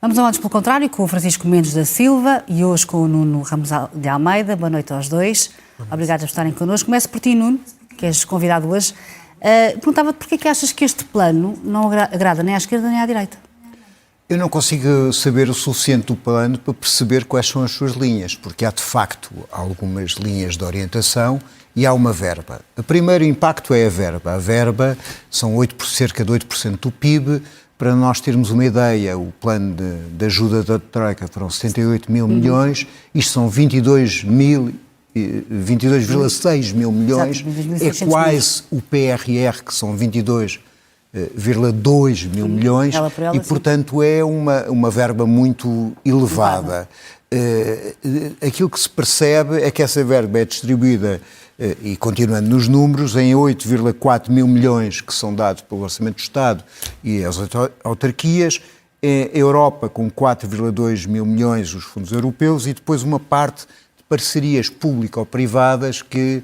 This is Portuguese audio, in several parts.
Vamos ao antes pelo contrário, com o Francisco Mendes da Silva e hoje com o Nuno Ramos de Almeida. Boa noite aos dois. Obrigada por estarem connosco. Começo por ti, Nuno, que és convidado hoje. Perguntava-te porque é que achas que este plano não agrada nem à esquerda nem à direita? Eu não consigo saber o suficiente do plano para perceber quais são as suas linhas, porque há de facto algumas linhas de orientação e há uma verba. O primeiro impacto é a verba. A verba são cerca de 8% do PIB. Para nós termos uma ideia, o plano de ajuda da Troika foram 78 mil milhões, isto são 22,6 mil milhões, é quase o PRR, que são 22,2 mil milhões, e portanto é uma verba muito elevada. Aquilo que se percebe é que essa verba é distribuída, e continuando nos números, em 8,4 mil milhões que são dados pelo Orçamento do Estado e as autarquias, a Europa com 4,2 mil milhões os fundos europeus e depois uma parte de parcerias público-privadas que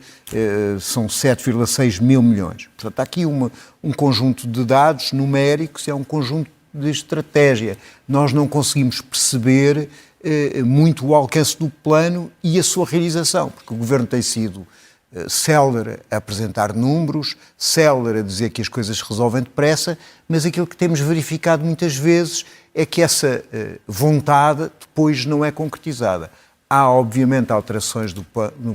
são 7,6 mil milhões. Portanto, há aqui um conjunto de dados numéricos e é um conjunto de estratégia. Nós não conseguimos perceber muito o alcance do plano e a sua realização, porque o Governo tem sido célere a apresentar números, célere a dizer que as coisas se resolvem depressa, mas aquilo que temos verificado muitas vezes é que essa vontade depois não é concretizada. Há, obviamente, alterações no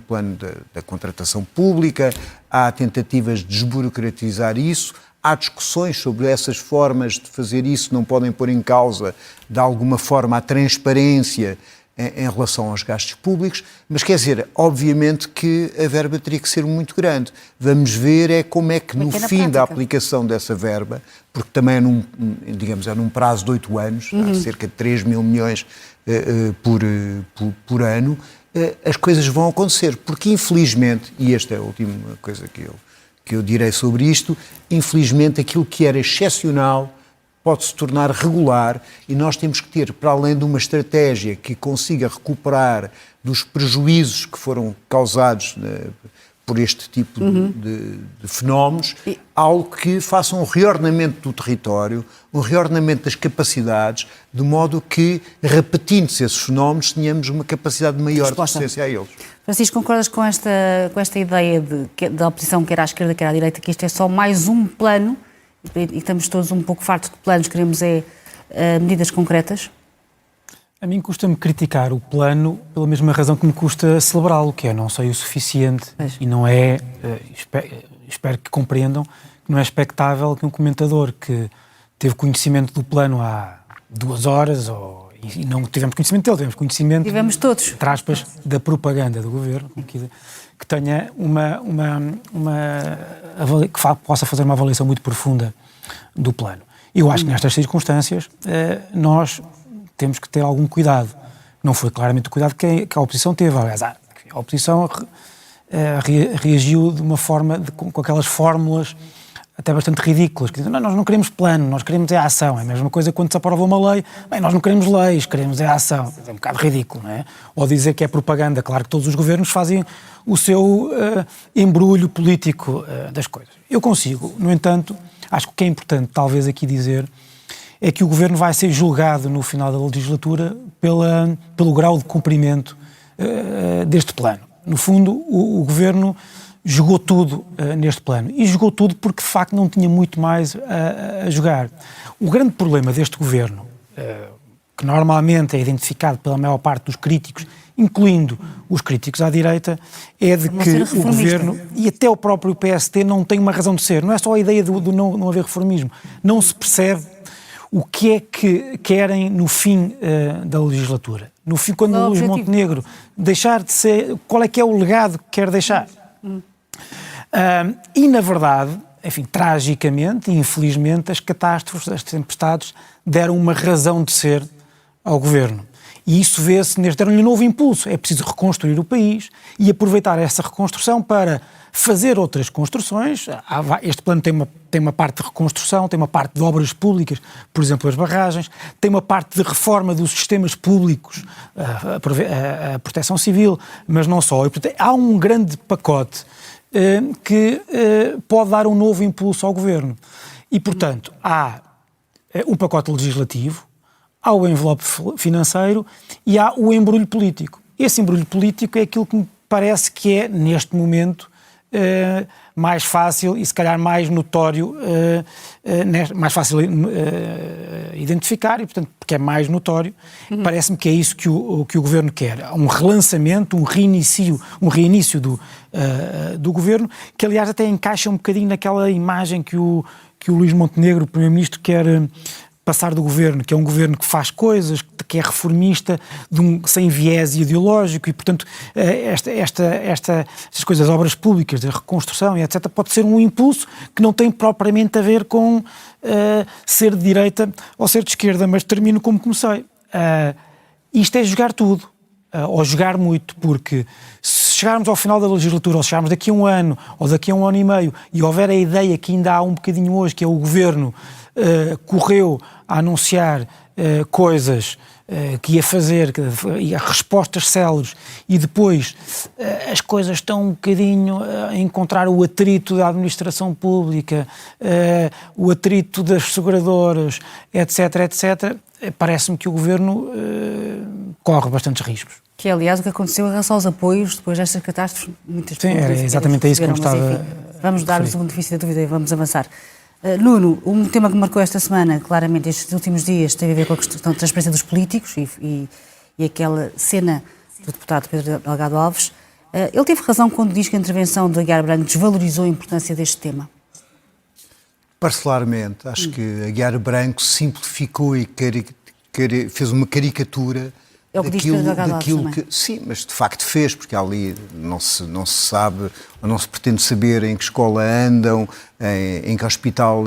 plano da contratação pública, há tentativas de desburocratizar isso, há discussões sobre essas formas de fazer isso, não podem pôr em causa, de alguma forma, a transparência em relação aos gastos públicos, mas quer dizer, obviamente que a verba teria que ser muito grande. Vamos ver como é que no fim da aplicação dessa verba, porque também é num prazo de 8 anos, há cerca de 3 mil milhões por ano, as coisas vão acontecer, porque infelizmente, e esta é a última coisa que eu direi sobre isto, infelizmente aquilo que era excepcional pode se tornar regular e nós temos que ter, para além de uma estratégia que consiga recuperar dos prejuízos que foram causados por este tipo de fenómenos, algo que faça um reordenamento do território, um reordenamento das capacidades, de modo que, repetindo-se esses fenómenos, tenhamos uma capacidade maior de resistência a eles. Francisco, concordas com esta ideia da oposição, quer à esquerda, quer à direita, que isto é só mais um plano, e estamos todos um pouco fartos de planos, queremos medidas concretas? A mim custa-me criticar o plano pela mesma razão que me custa celebrá-lo, que é não sei o suficiente e não é, espero que compreendam, que não é expectável que um comentador que teve conhecimento do plano há 2 horas, e não tivemos conhecimento dele, tivemos conhecimento, tivemos todos, entre aspas, da propaganda do governo, que tenha que possa fazer uma avaliação muito profunda do plano. Eu acho que nestas circunstâncias nós temos que ter algum cuidado. Não foi claramente o cuidado que a oposição teve. Aliás, a oposição reagiu de uma forma, com aquelas fórmulas até bastante ridículas, que dizem, não, nós não queremos plano, nós queremos a ação. É a mesma coisa quando se aprova uma lei, bem, nós não queremos leis, queremos a ação. É um bocado ridículo, não é? Ou dizer que é propaganda. Claro que todos os governos fazem o seu embrulho político das coisas. Eu consigo, no entanto, acho que o que é importante talvez aqui dizer é que o Governo vai ser julgado no final da legislatura pelo grau de cumprimento deste plano. No fundo, o Governo jogou tudo neste plano. E jogou tudo porque, de facto, não tinha muito mais a jogar. O grande problema deste Governo, que normalmente é identificado pela maior parte dos críticos, incluindo os críticos à direita, é de que o Governo e até o próprio PST não tem uma razão de ser. Não é só a ideia do não haver reformismo. Não se percebe o que é que querem no fim da legislatura. No fim, quando o Luís Montenegro deixar de ser... Qual é que é o legado que quer deixar? E, na verdade, enfim, tragicamente e infelizmente, as catástrofes, as tempestades, deram uma razão de ser ao Governo. E isso vê-se deram-lhe um novo impulso. É preciso reconstruir o país e aproveitar essa reconstrução para fazer outras construções. Este plano tem uma parte de reconstrução, tem uma parte de obras públicas, por exemplo, as barragens, tem uma parte de reforma dos sistemas públicos, a proteção civil, mas não só. E, portanto, há um grande pacote que pode dar um novo impulso ao Governo. E, portanto, há um pacote legislativo, há o envelope financeiro e há o embrulho político. Esse embrulho político é aquilo que me parece que é, neste momento, mais fácil e se calhar mais notório, mais fácil identificar e, portanto, porque é mais notório, parece-me que é isso que o Governo quer. Um relançamento, um reinício do Governo, que aliás até encaixa um bocadinho naquela imagem que o Luís Montenegro, o Primeiro-Ministro, quer passar do Governo, que é um Governo que faz coisas, que é reformista, sem viés ideológico e, portanto, estas coisas, obras públicas, de reconstrução e etc., pode ser um impulso que não tem propriamente a ver com ser de direita ou ser de esquerda, mas termino como comecei. Isto é jogar tudo, ou jogar muito, porque se chegarmos ao final da legislatura, ou se chegarmos daqui a um ano, ou daqui a um ano e meio, e houver a ideia que ainda há um bocadinho hoje, que é o Governo correu a anunciar coisas que ia fazer, e respostas céleres, e depois as coisas estão um bocadinho a encontrar o atrito da administração pública, o atrito das seguradoras, etc., etc., parece-me que o Governo corre bastantes riscos. Que é, aliás, o que aconteceu em relação aos apoios depois destas catástrofes. Muitas Sim, era exatamente isso que eu estava. Vamos dar-vos um benefício da dúvida e vamos avançar. Nuno, um tema que marcou esta semana, claramente estes últimos dias, teve a ver com a questão da transparência dos políticos e aquela cena do deputado Pedro Delgado Alves. Ele teve razão quando diz que a intervenção de Aguiar Branco desvalorizou a importância deste tema? Parcelarmente, acho que Aguiar Branco simplificou e fez uma caricatura é o que daquilo que sim, mas de facto fez, porque ali não se sabe, ou não se pretende saber em que escola andam, em que hospital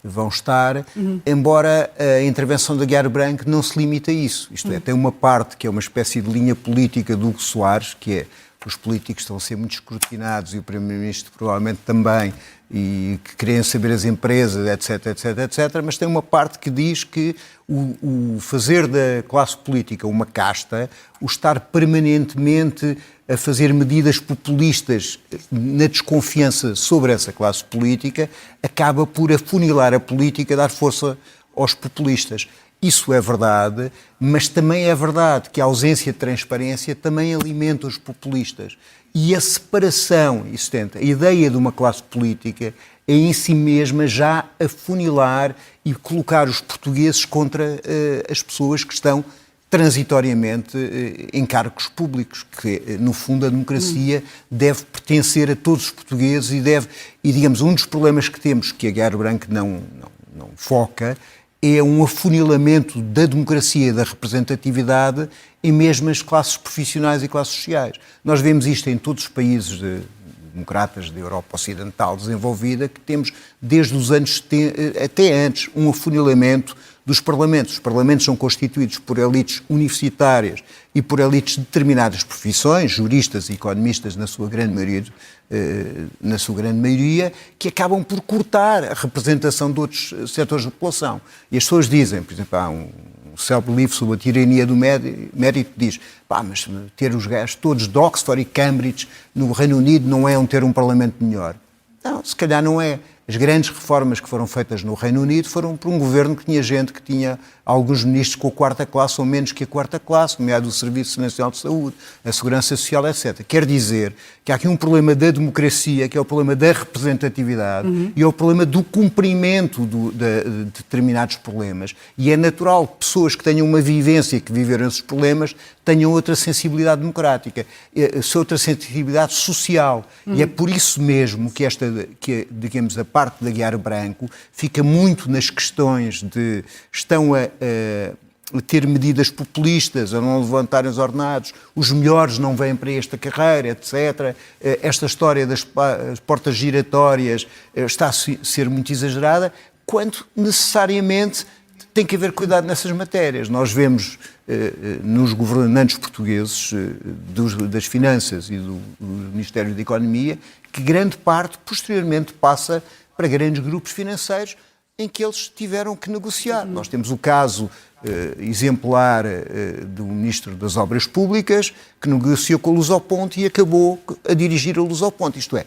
vão estar, embora a intervenção de Aguiar Branco não se limite a isso. Isto é, tem uma parte que é uma espécie de linha política do Hugo Soares, que é os políticos estão a ser muito escrutinados e o Primeiro-Ministro provavelmente também, e que querem saber as empresas, etc, etc, etc, mas tem uma parte que diz que o fazer da classe política uma casta, o estar permanentemente a fazer medidas populistas na desconfiança sobre essa classe política, acaba por afunilar a política, dar força aos populistas. Isso é verdade, mas também é verdade que a ausência de transparência também alimenta os populistas. E a separação existente, a ideia de uma classe política é em si mesma já afunilar e colocar os portugueses contra as pessoas que estão transitoriamente em cargos públicos, que no fundo a democracia deve pertencer a todos os portugueses e digamos, um dos problemas que temos, que a Aguiar Branco não foca, é um afunilamento da democracia e da representatividade em mesmas classes profissionais e classes sociais. Nós vemos isto em todos os países democratas da Europa Ocidental desenvolvida, que temos desde os anos 70, até antes, um afunilamento dos parlamentos. Os parlamentos são constituídos por elites universitárias e por elites de determinadas profissões, juristas e economistas na sua grande maioria, que acabam por cortar a representação de outros setores da população. E as pessoas dizem, por exemplo, há um célebre livro sobre a tirania do mérito, diz, mas ter os gajos todos de Oxford e Cambridge no Reino Unido não é ter um parlamento melhor. Não, se calhar não é. As grandes reformas que foram feitas no Reino Unido foram por um governo que tinha gente que tinha alguns ministros com a quarta classe ou menos que a quarta classe, nomeado o Serviço Nacional de Saúde, a Segurança Social, etc. Quer dizer que há aqui um problema da democracia, que é o problema da representatividade e é o problema do cumprimento de determinados problemas. E é natural que pessoas que tenham uma vivência, que viveram esses problemas, tenham outra sensibilidade democrática, outra sensibilidade social. E é por isso mesmo que digamos, a parte de Aguiar Branco fica muito nas questões de estão a ter medidas populistas, a não levantarem os ordenados, os melhores não vêm para esta carreira, etc. Esta história das portas giratórias está a ser muito exagerada, quando necessariamente tem que haver cuidado nessas matérias. Nós vemos nos governantes portugueses das Finanças e do Ministério da Economia que grande parte posteriormente passa para grandes grupos financeiros em que eles tiveram que negociar. Nós temos o caso exemplar do Ministro das Obras Públicas, que negociou com a Lusoponte e acabou a dirigir a Lusoponte. Isto é,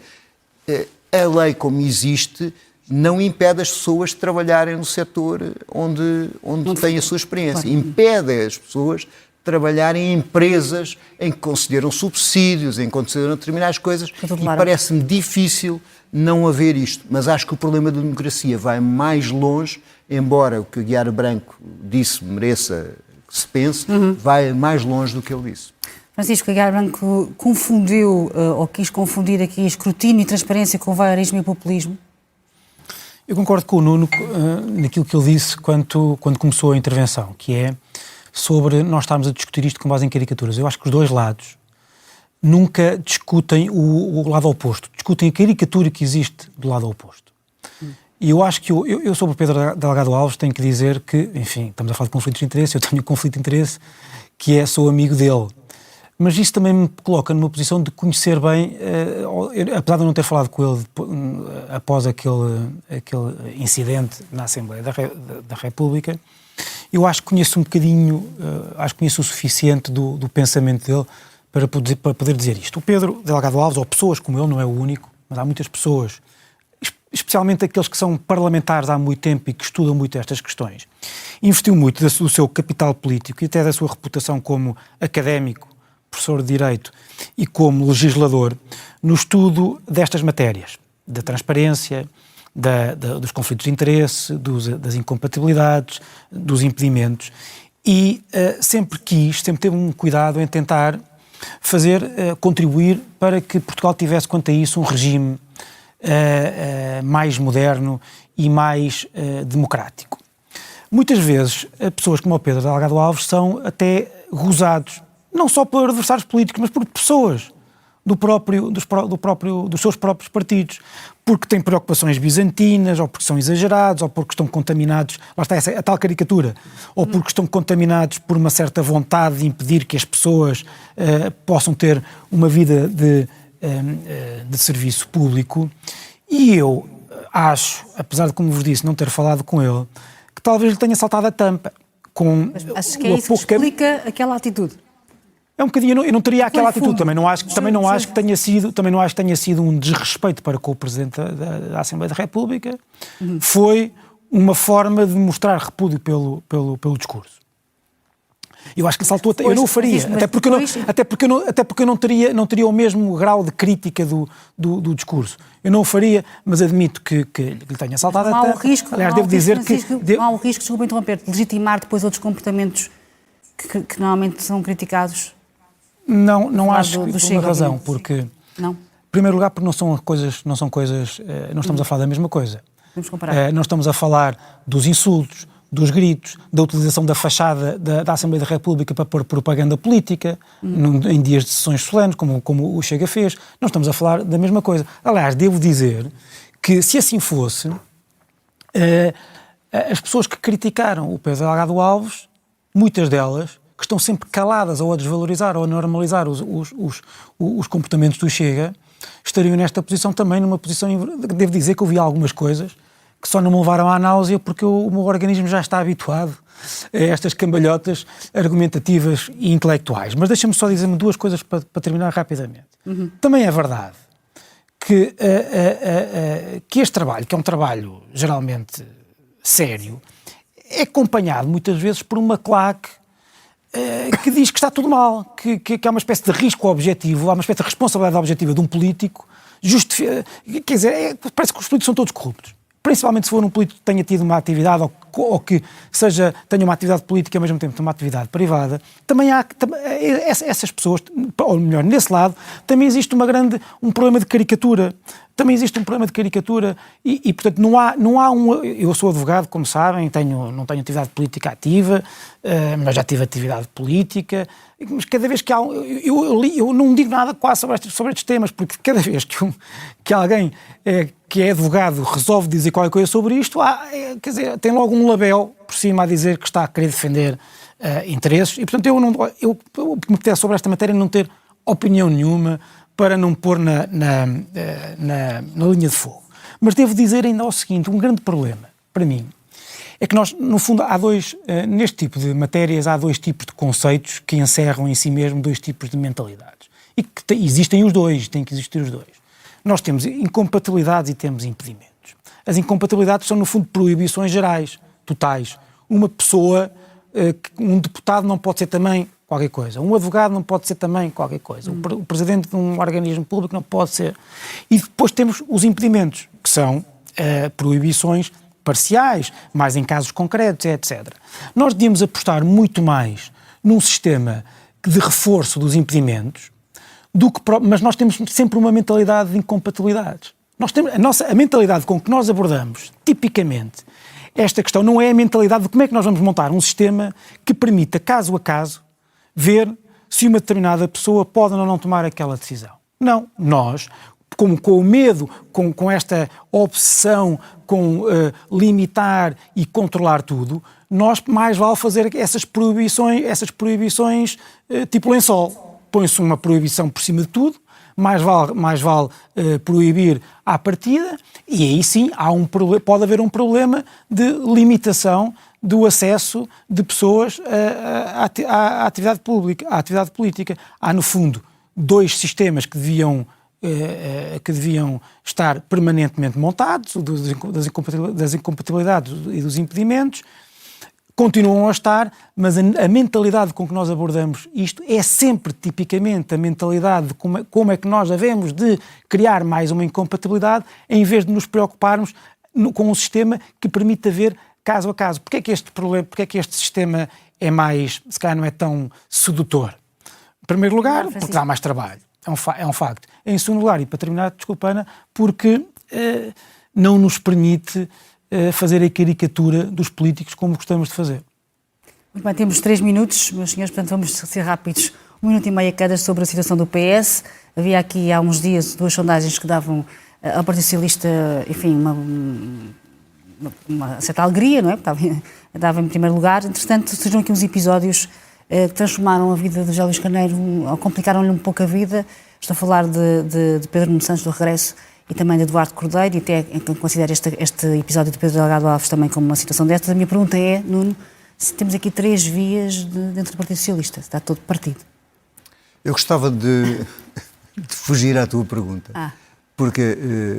a lei como existe não impede as pessoas de trabalharem no setor onde têm a sua experiência. Impede as pessoas de trabalharem em empresas em que concederam subsídios, em que concederam determinadas coisas, e parece-me difícil não haver isto. Mas acho que o problema da democracia vai mais longe, embora o que o Guiar Branco disse mereça que se pense, vai mais longe do que ele disse. Francisco, Guiar Branco confundiu, ou quis confundir aqui escrutínio e transparência com voyeurismo e populismo? Eu concordo com o Nuno naquilo que ele disse quando começou a intervenção, que é sobre nós estarmos a discutir isto com base em caricaturas. Eu acho que os dois lados nunca discutem o lado oposto, discutem a caricatura que existe do lado oposto. E eu acho que eu sobre o Pedro Delgado Alves tenho que dizer que, enfim, estamos a falar de conflitos de interesse, eu tenho um conflito de interesse que sou amigo dele. Mas isso também me coloca numa posição de conhecer bem, apesar de eu não ter falado com ele após aquele incidente na Assembleia da República, eu acho que conheço um bocadinho, acho que conheço o suficiente do pensamento dele para poder dizer isto. O Pedro Delgado Alves, ou pessoas como ele, não é o único, mas há muitas pessoas, especialmente aqueles que são parlamentares há muito tempo e que estudam muito estas questões, investiu muito do seu capital político e até da sua reputação como académico, professor de Direito e como legislador no estudo destas matérias, da transparência, dos conflitos de interesse, das incompatibilidades, dos impedimentos, e sempre teve um cuidado em tentar contribuir para que Portugal tivesse, quanto a isso, um regime mais moderno e mais democrático. Muitas vezes, pessoas como o Pedro Delgado Alves são até gozados, não só por adversários políticos, mas por pessoas dos seus próprios partidos, porque têm preocupações bizantinas, ou porque são exagerados, ou porque estão contaminados, lá está a tal caricatura, ou porque estão contaminados por uma certa vontade de impedir que as pessoas possam ter uma vida de serviço público. E eu acho, apesar de, como vos disse, não ter falado com ele, que talvez lhe tenha saltado a tampa. Acho que é isso que explica aquela atitude. É um bocadinho, eu não teria aquela atitude, também não acho que tenha sido um desrespeito para com o Presidente da Assembleia da República. Foi uma forma de mostrar repúdio pelo discurso. Eu acho que saltou, eu não o faria, até porque eu não teria o mesmo grau de crítica do discurso. Eu não o faria, mas admito que lhe tenha saltado a tampa. Aliás, devo dizer que... Não há o risco, desculpa interromper, de legitimar depois outros comportamentos que normalmente são criticados. Não acho que por uma razão, porque, não? em primeiro lugar, porque não estamos a falar da mesma coisa. Vamos comparar. Não estamos a falar dos insultos, dos gritos, da utilização da fachada da Assembleia da República para pôr propaganda política, em dias de sessões solenes, como o Chega fez. Não estamos a falar da mesma coisa. Aliás, devo dizer que, se assim fosse, as pessoas que criticaram o Pedro Delgado Alves, muitas delas, que estão sempre caladas ou a desvalorizar ou a normalizar os comportamentos do Chega, estariam nesta posição também, numa posição... Devo dizer que eu vi algumas coisas que só não me levaram à náusea porque o meu organismo já está habituado a estas cambalhotas argumentativas e intelectuais. Mas deixa-me só dizer-me duas coisas para terminar rapidamente. Também é verdade que este trabalho, que é um trabalho geralmente sério, é acompanhado muitas vezes por uma claque que diz que está tudo mal, que há uma espécie de risco objetivo, há uma espécie de responsabilidade objetiva de um político, quer dizer, parece que os políticos são todos corruptos. Principalmente se for um político que tenha tido uma atividade ou que tenha uma atividade política e ao mesmo tempo uma atividade privada, também há essas pessoas, ou melhor, nesse lado, também existe um problema de caricatura. Também existe um problema de caricatura e portanto, não há um... Eu sou advogado, como sabem, não tenho atividade política ativa, mas já tive atividade política, mas cada vez que há... Eu não digo nada quase sobre estes temas, porque cada vez que alguém que é advogado resolve dizer qualquer coisa sobre isto, quer dizer, tem logo um label por cima a dizer que está a querer defender interesses e, portanto, eu me apetece sobre esta matéria não ter opinião nenhuma, para não pôr na linha de fogo. Mas devo dizer ainda o seguinte, um grande problema, para mim, é que nós, no fundo, neste tipo de matérias, há dois tipos de conceitos que encerram em si mesmo dois tipos de mentalidades. E que existem os dois, têm que existir os dois. Nós temos incompatibilidades e temos impedimentos. As incompatibilidades são, no fundo, proibições gerais, totais. Uma pessoa, um deputado não pode ser também qualquer coisa. Um advogado não pode ser também qualquer coisa. O presidente de um organismo público não pode ser. E depois temos os impedimentos, que são proibições parciais, mais em casos concretos, etc. Nós devíamos apostar muito mais num sistema de reforço dos impedimentos, mas nós temos sempre uma mentalidade de incompatibilidades. A mentalidade com que nós abordamos, tipicamente, esta questão não é a mentalidade de como é que nós vamos montar um sistema que permita, caso a caso, ver se uma determinada pessoa pode ou não tomar aquela decisão. Não. Nós, com o medo, com esta obsessão, com limitar e controlar tudo, nós mais vale fazer essas proibições tipo lençol. Põe-se uma proibição por cima de tudo, mais vale proibir à partida, e aí sim pode haver um problema de limitação do acesso de pessoas à atividade pública, à atividade política. Há, no fundo, dois sistemas que deviam estar permanentemente montados, das incompatibilidades e dos impedimentos, continuam a estar, mas a mentalidade com que nós abordamos isto é sempre tipicamente a mentalidade de como é que nós devemos de criar mais uma incompatibilidade, em vez de nos preocuparmos com um sistema que permita ver caso a caso. Porquê é que este sistema é mais, se calhar não é tão sedutor? Em primeiro lugar, porque dá mais trabalho. É um facto. Em segundo lugar, e para terminar, desculpa Ana, porque não nos permite fazer a caricatura dos políticos como gostamos de fazer. Muito bem, temos 3 minutos, meus senhores, portanto vamos ser rápidos. 1 minuto e meio cada sobre a situação do PS. Havia aqui há uns dias 2 sondagens que davam ao Partido Socialista, enfim, uma certa alegria, não é? Estava em primeiro lugar. Entretanto, surgiram aqui uns episódios que transformaram a vida de José Luís Carneiro, ou complicaram-lhe um pouco a vida. Estou a falar de Pedro Nuno Santos do regresso e também de Eduardo Cordeiro, e até considero este episódio de Pedro Delgado Alves também como uma situação destas. A minha pergunta é, Nuno, se temos aqui 3 vias dentro do Partido Socialista, está todo partido. Eu gostava de fugir à tua pergunta, porque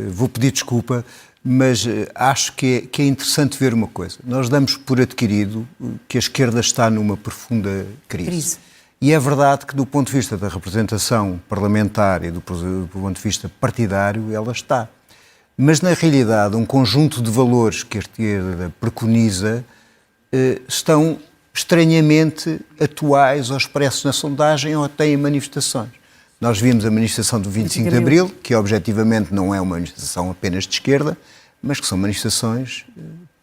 vou pedir desculpa, mas acho que é interessante ver uma coisa. Nós damos por adquirido que a esquerda está numa profunda crise. E é verdade que, do ponto de vista da representação parlamentar e do ponto de vista partidário, ela está. Mas, na realidade, um conjunto de valores que a esquerda preconiza estão estranhamente atuais ou expressos na sondagem ou até em manifestações. Nós vimos a manifestação do 25 de Abril, que objetivamente não é uma manifestação apenas de esquerda, mas que são manifestações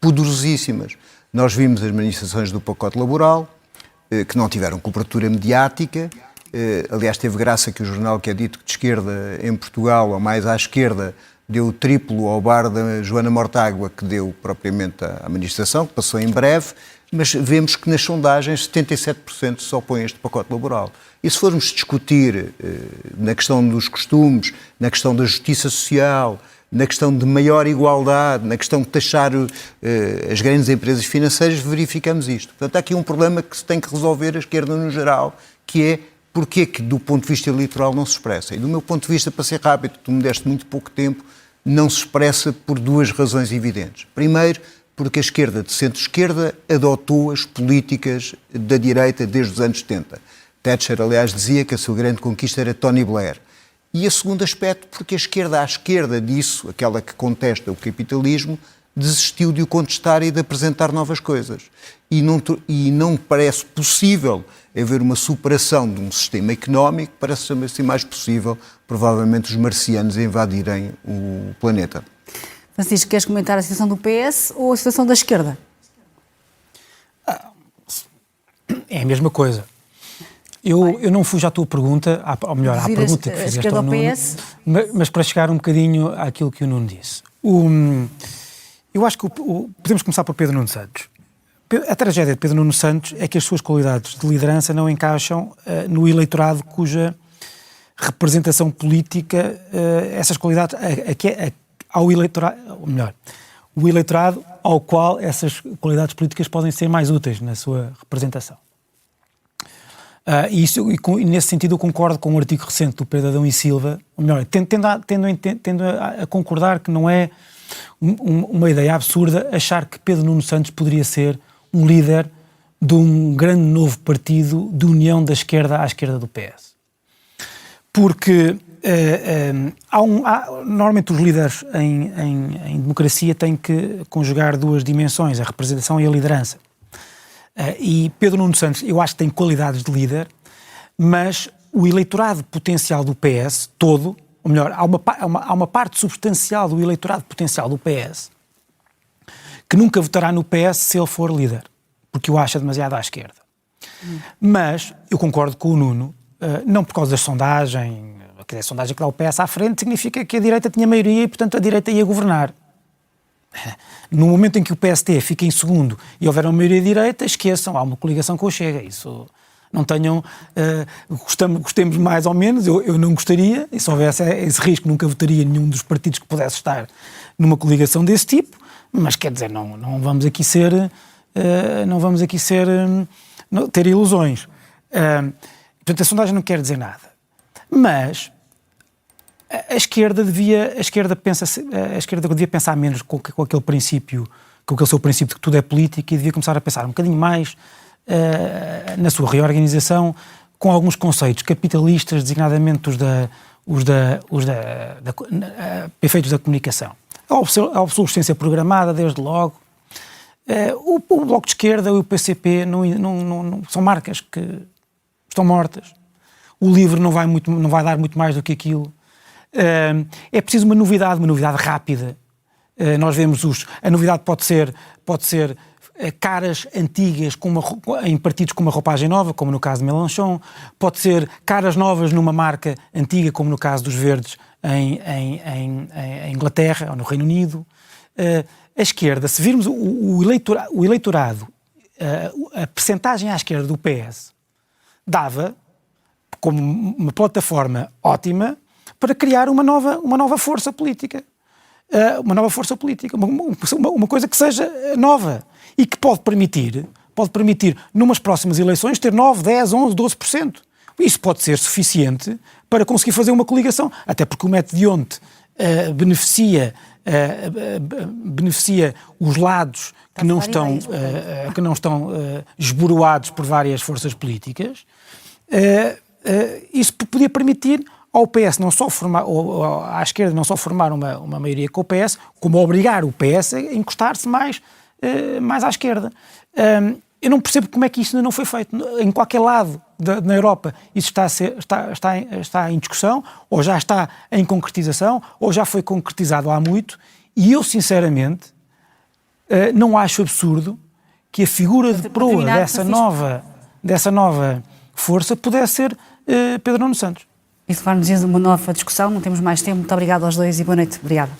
poderosíssimas. Nós vimos as manifestações do pacote laboral, que não tiveram cobertura mediática. Aliás, teve graça que o jornal que é dito de esquerda em Portugal, ou mais à esquerda, deu o triplo ao bar da Joana Mortágua, que deu propriamente à manifestação, que passou em breve, mas vemos que nas sondagens 77% só põem este pacote laboral. E se formos discutir na questão dos costumes, na questão da justiça social, na questão de maior igualdade, na questão de taxar as grandes empresas financeiras, verificamos isto. Portanto, há aqui um problema que se tem que resolver a esquerda no geral, que é porque que, do ponto de vista eleitoral, não se expressa. E do meu ponto de vista, para ser rápido, tu me deste muito pouco tempo, não se expressa por 2 razões evidentes. Primeiro, porque a esquerda de centro-esquerda adotou as políticas da direita desde os anos 70. Thatcher, aliás, dizia que a sua grande conquista era Tony Blair. E a segundo aspecto, porque a esquerda à esquerda disso, aquela que contesta o capitalismo, desistiu de o contestar e de apresentar novas coisas. E não me parece possível haver uma superação de um sistema económico, parece-me assim mais possível, provavelmente, os marcianos invadirem o planeta. Francisco, queres comentar a situação do PS ou a situação da esquerda? É a mesma coisa. Eu não fujo à tua pergunta, ou melhor, à pergunta que fizeste ao Nuno, mas para chegar um bocadinho àquilo que o Nuno disse. Eu acho que podemos começar por Pedro Nuno Santos. A tragédia de Pedro Nuno Santos é que as suas qualidades de liderança não encaixam no eleitorado cuja representação política, essas qualidades, ao eleitorado, ou melhor, o eleitorado ao qual essas qualidades políticas podem ser mais úteis na sua representação. E nesse sentido eu concordo com um artigo recente do Pedro Adão e Silva, ou melhor, tendo a concordar que não é uma ideia absurda achar que Pedro Nuno Santos poderia ser um líder de um grande novo partido de união da esquerda à esquerda do PS. Porque normalmente os líderes em democracia têm que conjugar duas dimensões, a representação e a liderança. E Pedro Nuno Santos, eu acho que tem qualidades de líder, mas o eleitorado potencial do PS todo, ou melhor, há uma parte substancial do eleitorado potencial do PS que nunca votará no PS se ele for líder, porque o acha demasiado à esquerda. Mas eu concordo com o Nuno, não por causa da sondagem, a sondagem que dá o PS à frente significa que a direita tinha maioria e, portanto, a direita ia governar. No momento em que o PST fica em segundo e houver uma maioria de direita, esqueçam, há uma coligação com o Chega, isso... Não tenham, gostemos mais ou menos, eu não gostaria, e se houvesse esse risco nunca votaria nenhum dos partidos que pudesse estar numa coligação desse tipo, mas quer dizer, não vamos aqui ter ilusões. Portanto, a sondagem não quer dizer nada. Mas a esquerda devia pensar menos com aquele princípio, com aquele seu princípio de que tudo é política, e devia começar a pensar um bocadinho mais na sua reorganização, com alguns conceitos capitalistas, designadamente os efeitos da comunicação. A obsolescência programada, desde logo. O Bloco de Esquerda e o PCP não são marcas que estão mortas. O LIVRE não vai dar muito mais do que aquilo. É preciso uma novidade rápida. Nós vemos a novidade pode ser caras antigas em partidos com uma roupagem nova, como no caso de Mélenchon, pode ser caras novas numa marca antiga, como no caso dos Verdes em Inglaterra ou no Reino Unido. A esquerda, se virmos o eleitorado, a percentagem à esquerda do PS dava como uma plataforma ótima para criar uma nova força política. Uma coisa que seja nova e que pode permitir, numas próximas eleições, ter 9, 10, 11, 12%. Isso pode ser suficiente para conseguir fazer uma coligação, até porque o método de Onte beneficia os lados que não estão esboroados por várias forças políticas. Isso podia permitir ao PS não só formar, ou à esquerda não só formar uma maioria com o PS, como obrigar o PS a encostar-se mais à esquerda. Eu não percebo como é que isso ainda não foi feito. Em qualquer lado na Europa isso está em discussão, ou já está em concretização, ou já foi concretizado há muito, e eu sinceramente não acho absurdo que a figura de proa dessa nova força pudesse ser Pedro Nuno Santos. Isso vai-nos uma nova discussão, não temos mais tempo. Muito obrigado aos dois e boa noite. Obrigada.